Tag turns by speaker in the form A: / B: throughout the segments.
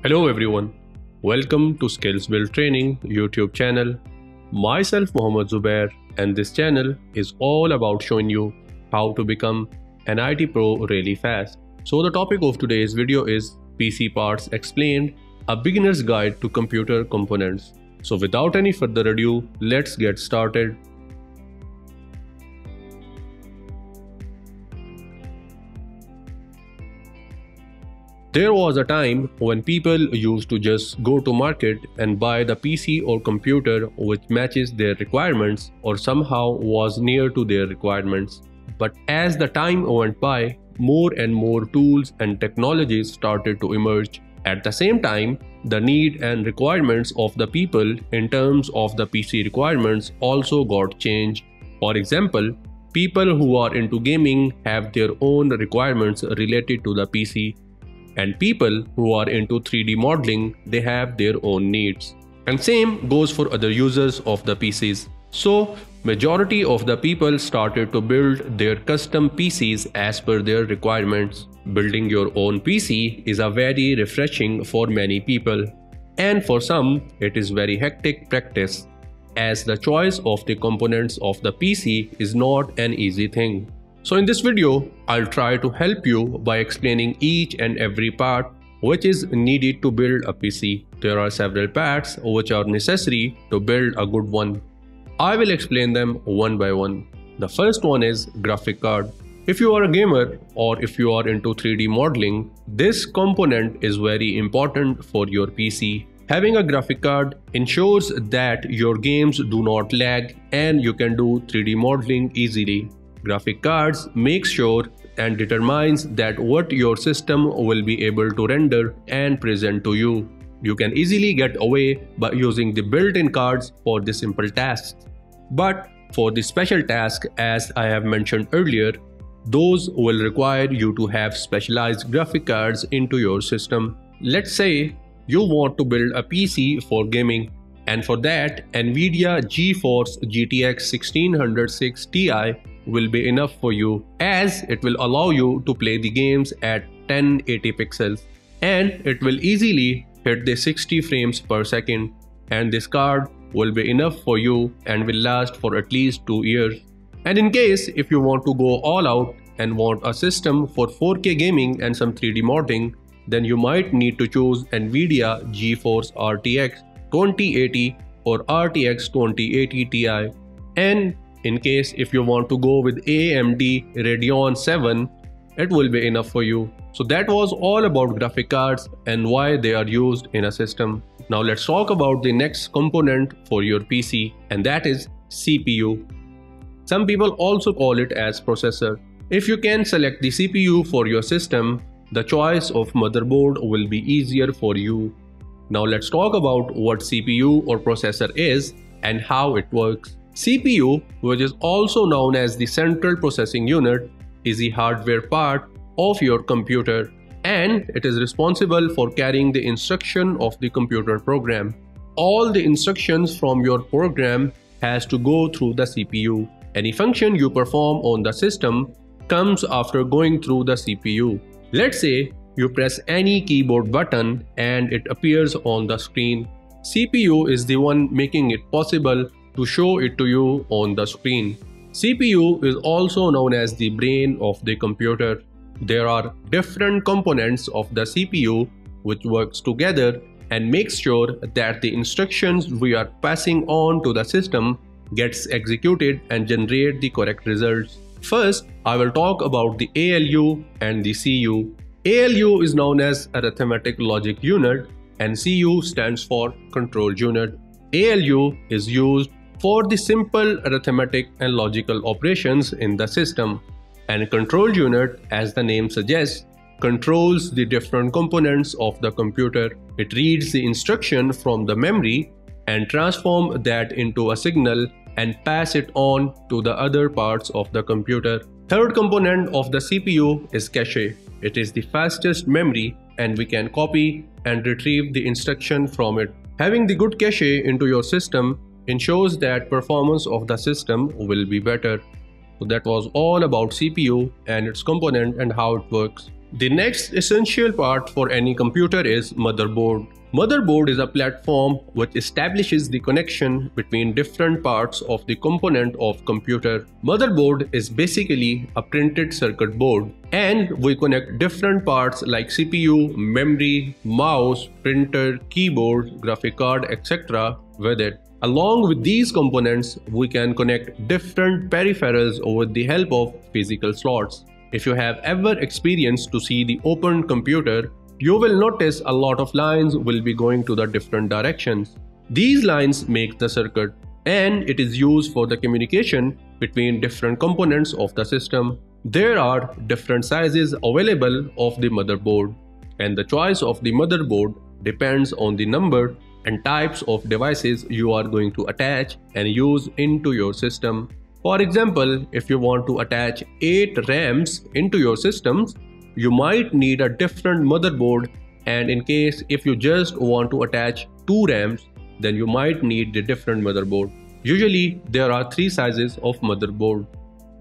A: Hello everyone, welcome to Skills Build Training YouTube channel. Myself Mohammad Zubair, and this channel is all about showing you how to become an IT pro really fast. So the topic of today's video is PC parts explained, a beginner's guide to computer components. So without any further ado, let's get started. There was a time when people used to just go to market and buy the PC or computer which matches their requirements or somehow was near to their requirements. But as the time went by, more and more tools and technologies started to emerge. At the same time, the need and requirements of the people in terms of the PC requirements also got changed. For example, people who are into gaming have their own requirements related to the PC. And people who are into 3D modeling, they have their own needs. And same goes for other users of the PCs. So, majority of the people started to build their custom PCs as per their requirements. Building your own PC is a very refreshing for many people. And for some, it is very hectic practice, as the choice of the components of the PC is not an easy thing. So in this video, I'll try to help you by explaining each and every part which is needed to build a PC. There are several parts which are necessary to build a good one. I will explain them one by one. The first one is graphic card. If you are a gamer or if you are into 3D modeling, this component is very important for your PC. Having a graphic card ensures that your games do not lag and you can do 3D modeling easily. Graphic cards make sure and determines that what your system will be able to render and present to you. You can easily get away by using the built-in cards for the simple tasks. But for the special task, as I have mentioned earlier, those will require you to have specialized graphic cards into your system. Let's say you want to build a PC for gaming, and for that NVIDIA GeForce GTX 1606 Ti will be enough for you, as it will allow you to play the games at 1080 pixels and it will easily hit the 60 frames per second, and this card will be enough for you and will last for at least 2 years. And in case if you want to go all out and want a system for 4K gaming and some 3D modeling, then you might need to choose NVIDIA GeForce RTX 2080 or RTX 2080 Ti. And in case if you want to go with AMD Radeon 7, it will be enough for you. So that was all about graphic cards and why they are used in a system. Now let's talk about the next component for your PC, and that is CPU. Some people also call it as processor. If you can select the CPU for your system, the choice of motherboard will be easier for you. Now let's talk about what CPU or processor is and how it works. CPU, which is also known as the central processing unit, is the hardware part of your computer, and it is responsible for carrying the instruction of the computer program. All the instructions from your program has to go through the CPU. Any function you perform on the system comes after going through the CPU. Let's say you press any keyboard button and it appears on the screen. CPU is the one making it possible to show it to you on the screen. CPU is also known as the brain of the computer. There are different components of the CPU which works together and makes sure that the instructions we are passing on to the system gets executed and generate the correct results. First, I will talk about the ALU and the CU. ALU is known as Arithmetic Logic Unit and CU stands for Control Unit. ALU is used for the simple arithmetic and logical operations in the system, and control unit, as the name suggests, controls the different components of the computer. It reads the instruction from the memory and transforms that into a signal and pass it on to the other parts of the computer. Third component of the CPU is cache. It is the fastest memory and we can copy and retrieve the instruction from it. Having the good cache into your system ensures that performance of the system will be better. So that was all about CPU and its component and how it works. The next essential part for any computer is motherboard. Motherboard is a platform which establishes the connection between different parts of the component of computer. Motherboard is basically a printed circuit board, and we connect different parts like CPU, memory, mouse, printer, keyboard, graphic card, etc. with it. Along with these components, we can connect different peripherals with the help of physical slots. If you have ever experienced to see the open computer, you will notice a lot of lines will be going to the different directions. These lines make the circuit, and it is used for the communication between different components of the system. There are different sizes available of the motherboard, and the choice of the motherboard depends on the number and types of devices you are going to attach and use into your system. For example, if you want to attach 8 RAMs into your systems, you might need a different motherboard, and in case if you just want to attach 2 RAMs, then you might need the different motherboard. Usually there are 3 sizes of motherboard.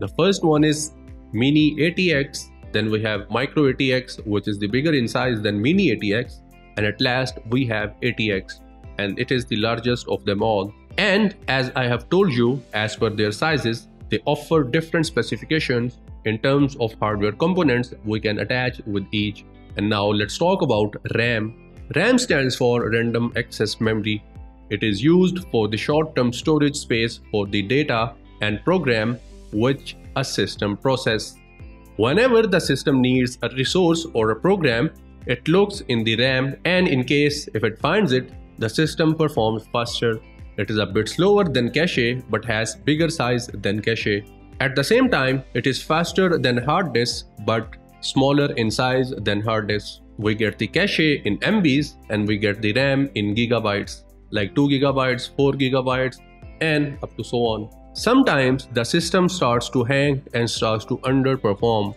A: The first one is Mini ATX, then we have Micro ATX, which is the bigger in size than Mini ATX, and at last we have ATX, and it is the largest of them all. And as I have told you, as per their sizes, they offer different specifications in terms of hardware components we can attach with each. And now let's talk about RAM. RAM stands for Random Access Memory. It is used for the short-term storage space for the data and program which a system processes. Whenever the system needs a resource or a program, it looks in the RAM, and in case if it finds it, the system performs faster. It is a bit slower than cache but has bigger size than cache. At the same time, it is faster than hard disk but smaller in size than hard disk. We get the cache in MBs and we get the RAM in gigabytes, like 2 gigabytes, 4 gigabytes, and up to so on. Sometimes the system starts to hang and starts to underperform.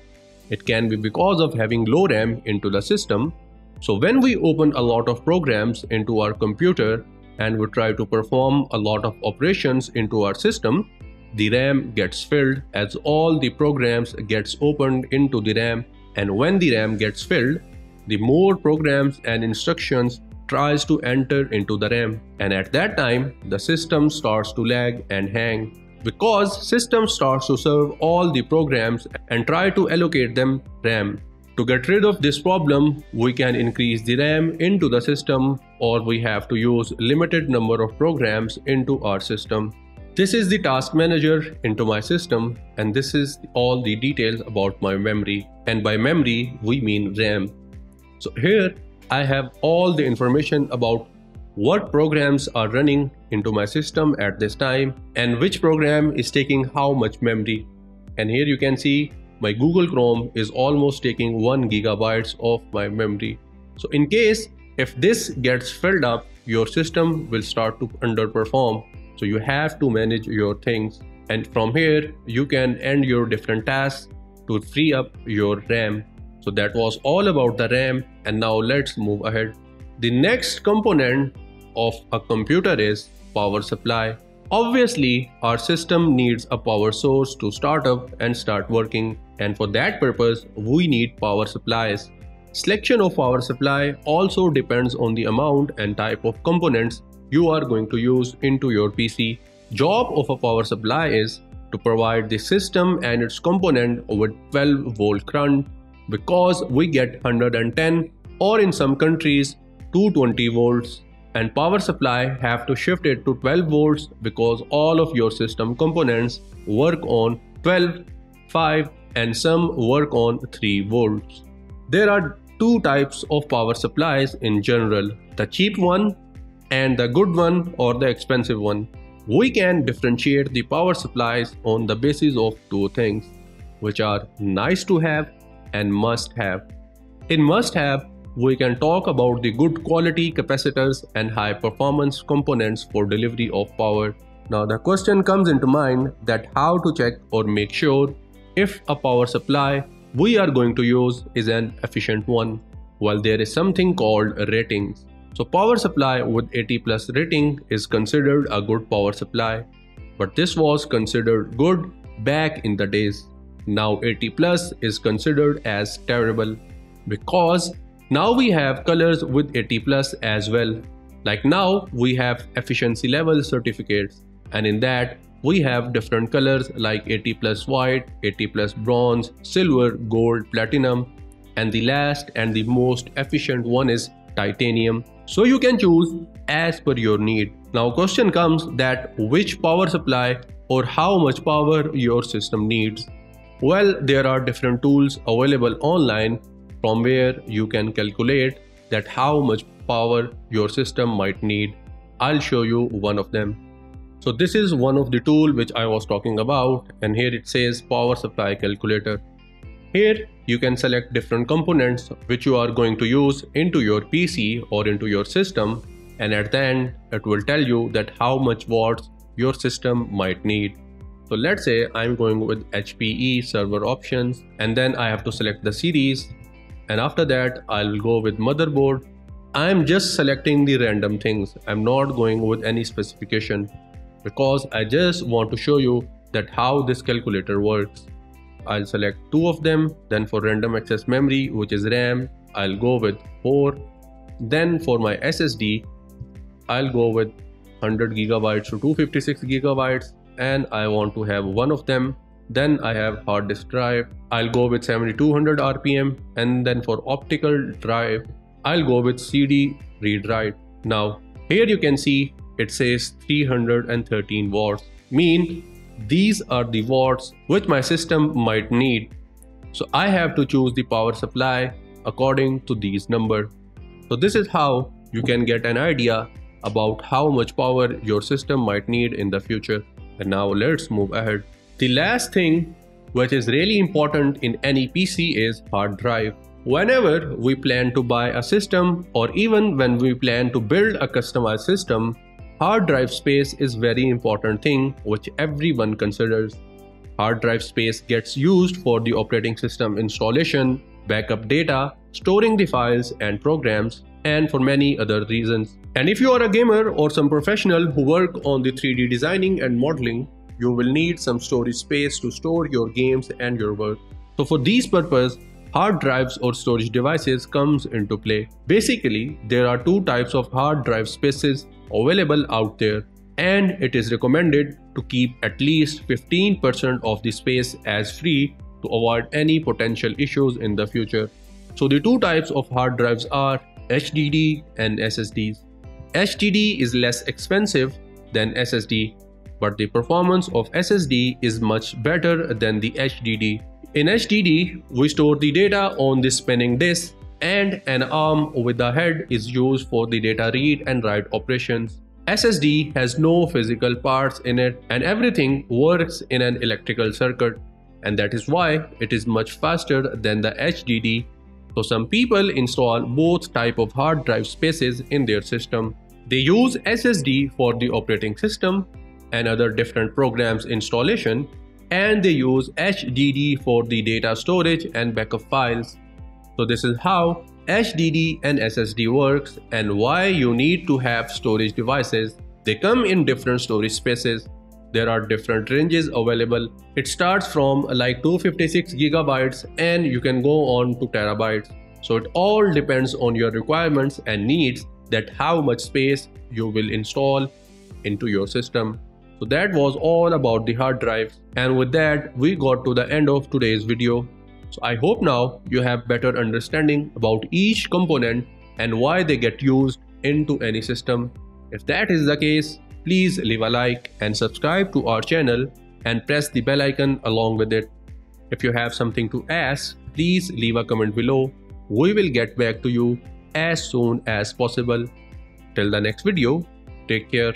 A: It can be because of having low RAM into the system. So when we open a lot of programs into our computer and we try to perform a lot of operations into our system, the RAM gets filled as all the programs gets opened into the RAM, and when the RAM gets filled, the more programs and instructions tries to enter into the RAM, and at that time the system starts to lag and hang because system starts to serve all the programs and try to allocate them RAM. To get rid of this problem, we can increase the RAM into the system, or we have to use limited number of programs into our system. This is the task manager into my system, and this is all the details about my memory, and by memory we mean RAM. So here I have all the information about what programs are running into my system at this time and which program is taking how much memory. And here you can see my Google Chrome is almost taking 1 gigabytes of my memory. So in case if this gets filled up, your system will start to underperform. So you have to manage your things, and from here you can end your different tasks to free up your RAM. So that was all about the RAM, and now let's move ahead. The next component of a computer is power supply. Obviously, our system needs a power source to start up and start working, and for that purpose, we need power supplies. Selection of power supply also depends on the amount and type of components you are going to use into your PC. Job of a power supply is to provide the system and its component with 12 volt current, because we get 110 or in some countries 220 volts. And power supply have to shift it to 12 volts because all of your system components work on 12, 5 and some work on 3 volts. There are two types of power supplies in general, the cheap one and the good one or the expensive one. We can differentiate the power supplies on the basis of two things, which are nice to have and must have. In must have, we can talk about the good quality capacitors and high performance components for delivery of power. Now the question comes into mind that how to check or make sure if a power supply we are going to use is an efficient one. Well, there is something called ratings. So power supply with 80+ rating is considered a good power supply, but this was considered good back in the days. Now 80+ is considered as terrible. because now we have colors with 80 plus as well. Like now we have efficiency level certificates, and in that we have different colors like 80 plus white, 80 plus bronze, silver, gold, platinum, and the last and the most efficient one is titanium. So you can choose as per your need. Now question comes that which power supply or how much power your system needs. Well, there are different tools available online from where you can calculate that how much power your system might need. I'll show you one of them. So this is one of the tool which I was talking about, and here it says power supply calculator. Here you can select different components which you are going to use into your PC or into your system, and at the end it will tell you that how much watts your system might need. So let's say I'm going with HPE server options, and then I have to select the series, and after that I'll go with motherboard. I'm just selecting the random things. I'm not going with any specification because I just want to show you that how this calculator works. I'll select two of them. Then for random access memory, which is RAM, I'll go with 4. Then for my SSD, I'll go with 100 gigabytes to 256 gigabytes, and I want to have one of them. Then I have hard disk drive. I'll go with 7200 RPM, and then for optical drive, I'll go with CD read write. Now here you can see it says 313 watts, mean these are the watts which my system might need. So I have to choose the power supply according to these numbers. So this is how you can get an idea about how much power your system might need in the future. And now let's move ahead. The last thing which is really important in any PC is hard drive. Whenever we plan to buy a system, or even when we plan to build a customized system, hard drive space is very important thing which everyone considers. Hard drive space gets used for the operating system installation, backup data, storing the files and programs, and for many other reasons. And if you are a gamer or some professional who work on the 3D designing and modeling, you will need some storage space to store your games and your work. So for these purpose, hard drives or storage devices comes into play. Basically, there are two types of hard drive spaces available out there, and it is recommended to keep at least 15% of the space as free to avoid any potential issues in the future. So the two types of hard drives are HDD and SSDs. HDD is less expensive than SSD, but the performance of SSD is much better than the HDD. In HDD, we store the data on the spinning disk, and an arm with a head is used for the data read and write operations. SSD has no physical parts in it, and everything works in an electrical circuit, and that is why it is much faster than the HDD. So some people install both type of hard drive spaces in their system. They use SSD for the operating system and other different programs installation, and they use HDD for the data storage and backup files. So this is how HDD and SSD works and why you need to have storage devices. They come in different storage spaces. There are different ranges available. It starts from like 256 gigabytes and you can go on to terabytes. So it all depends on your requirements and needs, that how much space you will install into your system. So that was all about the hard drives, and with that we got to the end of today's video. So I hope now you have better understanding about each component and why they get used into any system. If that is the case, please leave a like and subscribe to our channel and press the bell icon along with it. If you have something to ask, please leave a comment below. We will get back to you as soon as possible. Till the next video, take care.